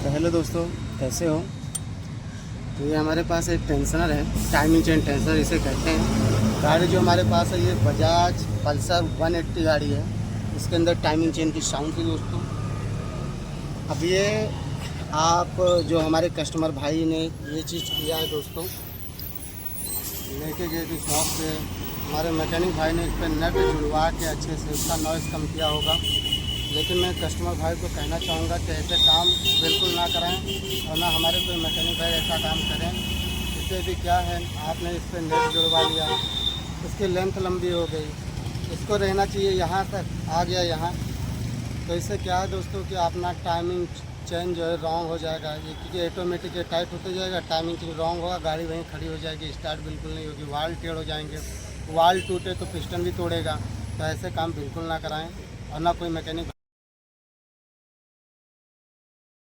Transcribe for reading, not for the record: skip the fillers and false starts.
तो हेलो दोस्तों, कैसे हो। तो ये हमारे पास एक टेंशनर है, टाइमिंग चेन टेंशनर इसे कहते हैं। गाड़ी जो हमारे पास है ये बजाज पल्सर 180 गाड़ी है। इसके अंदर टाइमिंग चेन की साउंड थी दोस्तों। अब ये आप जो हमारे कस्टमर भाई ने ये चीज़ किया है दोस्तों, लेके गए थे शॉप पे। हमारे मैकेनिक भाई ने इस पर नट जुड़वा के अच्छे से उसका नॉइज़ कम किया होगा। लेकिन मैं कस्टमर भाई को कहना चाहूँगा कि ऐसे काम बिल्कुल ना कराएं और ना हमारे कोई मैकेनिक भाई ऐसा काम करें। इससे भी क्या है, आपने इस पर नेट जुड़वा लिया, इसकी लेंथ लंबी हो गई, इसको रहना चाहिए यहाँ तक, आ गया यहाँ। तो इससे क्या है दोस्तों कि अपना टाइमिंग चेंज जो है रॉन्ग हो जाएगा, ये क्योंकि ऑटोमेटिक टाइट होते जाएगा, टाइमिंग चेंज रॉन्ग होगा, गाड़ी वहीं खड़ी हो जाएगी, स्टार्ट बिल्कुल नहीं होगी, वाल टेढ़ हो जाएंगे, वाल टूटे तो पिस्टन भी तोड़ेगा। तो ऐसे काम बिल्कुल ना कराएं और ना कोई मैकेनिक